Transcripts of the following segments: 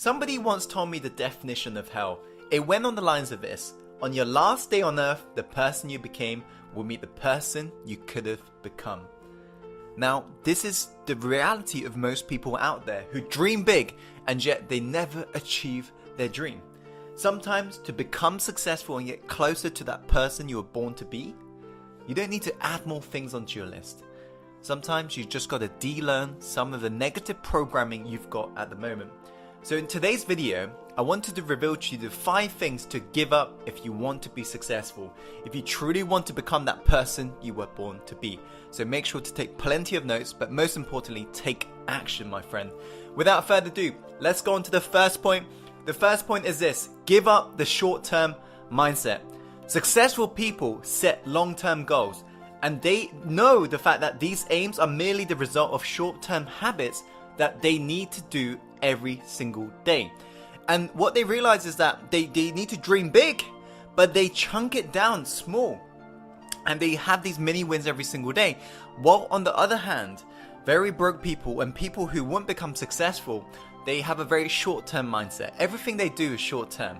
Somebody once told me the definition of hell. It went on the lines of this: on your last day on earth, the person you became will meet the person you could have become. Now, this is the reality of most people out there who dream big and yet they never achieve their dream. Sometimes to become successful and get closer to that person you were born to be, you don't need to add more things onto your list. Sometimes you just got to de-learn some of the negative programming you've got at the moment. So in today's video, I wanted to reveal to you the 5 things to give up if you want to be successful, if you truly want to become that person you were born to be. So make sure to take plenty of notes, but most importantly, take action, my friend. Without further ado, let's go on to the first point. The first point is this: give up the short-term mindset. Successful people set long-term goals, and they know the fact that these aims are merely the result of short-term habits that they need to do every single day. And what they realize is that they need to dream big, but they chunk it down small. And they have these mini wins every single day. While on the other hand, very broke people and people who won't become successful, they have a very short-term mindset. Everything they do is short-term.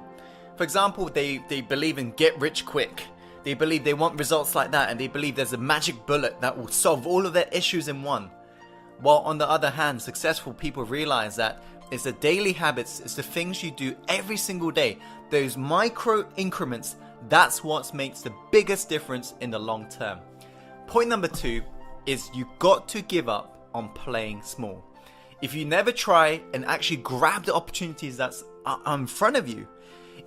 For example, they believe in get rich quick. They believe they want results like that, and they believe there's a magic bullet that will solve all of their issues in one. While on the other hand, successful people realize that it's the daily habits, it's the things you do every single day, those micro increments, that's what makes the biggest difference in the long term. Point number 2 is you got to give up on playing small. If you never try and actually grab the opportunities that's in front of you,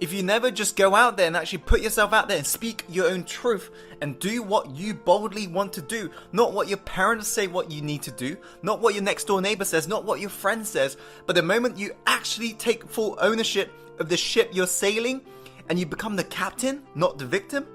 if you never just go out there and actually put yourself out there and speak your own truth and do what you boldly want to do, not what your parents say what you need to do, not what your next door neighbor says, not what your friend says, but the moment you actually take full ownership of the ship you're sailing and you become the captain, not the victim,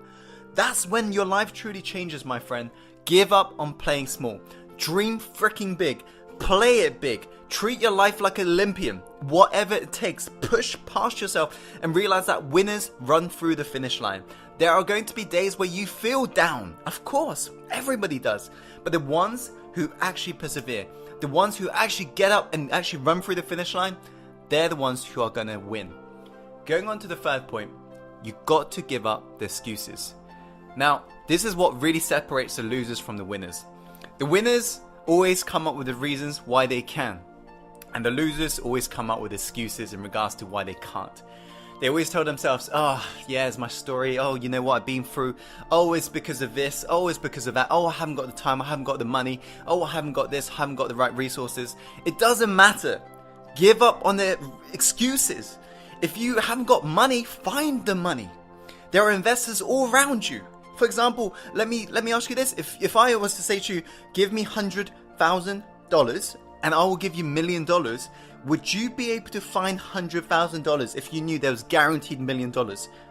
that's when your life truly changes, my friend. Give up on playing small. Dream freaking big. Play it big. Treat your life like an Olympian. Whatever it takes, push past yourself and realize that winners run through the finish line. There are going to be days where you feel down. Of course, everybody does. But the ones who actually persevere, the ones who actually get up and actually run through the finish line, they're the ones who are going to win. Going on to the third point, you got to give up the excuses. Now, this is what really separates the losers from the winners. The winners always come up with the reasons why they can, and the losers always come up with excuses in regards to why they can't. They always tell themselves, oh yeah, it's my story, oh you know what I've been through, oh it's because of this, oh it's because of that, oh I haven't got the time, I haven't got the money, oh I haven't got this, I haven't got the right resources. It doesn't matter. Give up on the excuses. If you haven't got money, find the money. There are investors all around you. For example, let me ask you this. If I was to say to you, give me $100,000 and I will give you $1 million, would you be able to find $100,000 if you knew there was guaranteed $1 million?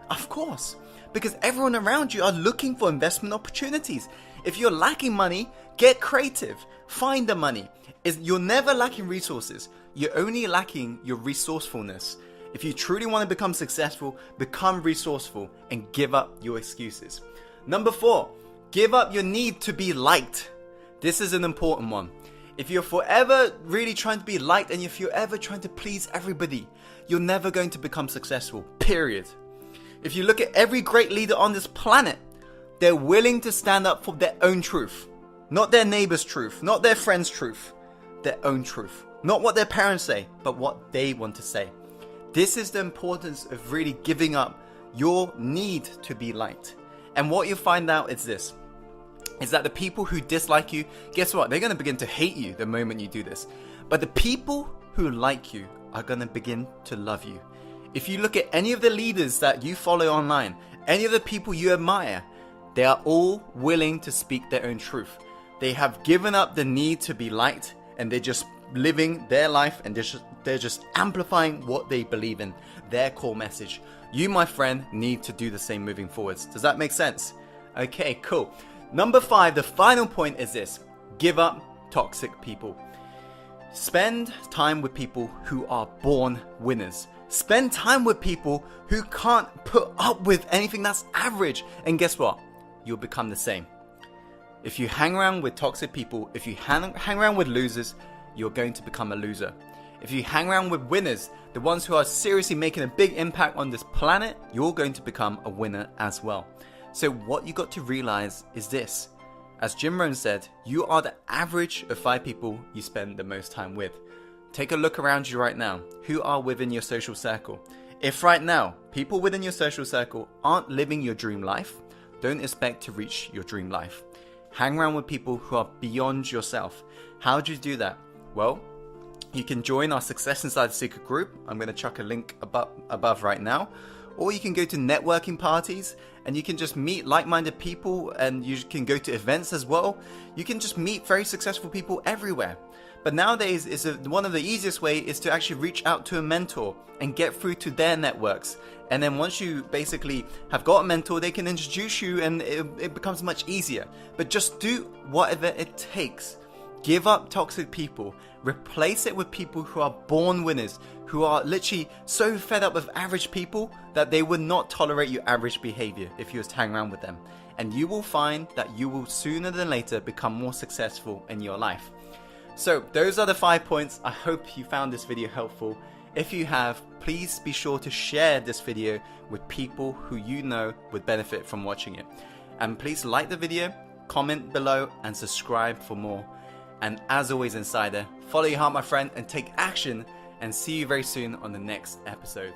Of course, because everyone around you are looking for investment opportunities. If you're lacking money, get creative. Find the money. You're never lacking resources. You're only lacking your resourcefulness. If you truly want to become successful, become resourceful and give up your excuses. Number 4, give up your need to be liked. This is an important one. If you're forever really trying to be liked and if you're ever trying to please everybody, you're never going to become successful, period. If you look at every great leader on this planet, they're willing to stand up for their own truth. Not their neighbor's truth, not their friend's truth, their own truth. Not what their parents say, but what they want to say. This is the importance of really giving up your need to be liked. And what you find out is this, is that the people who dislike you, guess what? They're going to begin to hate you the moment you do this. But the people who like you are going to begin to love you. If you look at any of the leaders that you follow online, any of the people you admire, they are all willing to speak their own truth. They have given up the need to be liked and they're just living their life and they're just amplifying what they believe in, their core message. You, my friend, need to do the same moving forwards. Does that make sense? Okay, cool. Number 5, the final point is this: give up toxic people. Spend time with people who are born winners. Spend time with people who can't put up with anything that's average. And guess what? You'll become the same. If you hang around with toxic people, if you hang around with losers, you're going to become a loser. If you hang around with winners, the ones who are seriously making a big impact on this planet, you're going to become a winner as well. So what you got to realize is this. As Jim Rohn said, you are the average of 5 people you spend the most time with. Take a look around you right now. Who are within your social circle? If right now, people within your social circle aren't living your dream life, don't expect to reach your dream life. Hang around with people who are beyond yourself. How do you do that? Well, you can join our Success Inside the Secret group. I'm going to chuck a link above right now. Or you can go to networking parties and you can just meet like-minded people, and you can go to events as well. You can just meet very successful people everywhere. But nowadays, one of the easiest way is to actually reach out to a mentor and get through to their networks. And then once you basically have got a mentor, they can introduce you and it becomes much easier. But just do whatever it takes. Give up toxic people. Replace it with people who are born winners, who are literally so fed up with average people that they would not tolerate your average behavior if you was to hang around with them. And you will find that you will sooner than later become more successful in your life. So those are the 5 points. I hope you found this video helpful. If you have, please be sure to share this video with people who you know would benefit from watching it. And please like the video, comment below, and subscribe for more. And as always, Insider, follow your heart, my friend, and take action, and see you very soon on the next episode.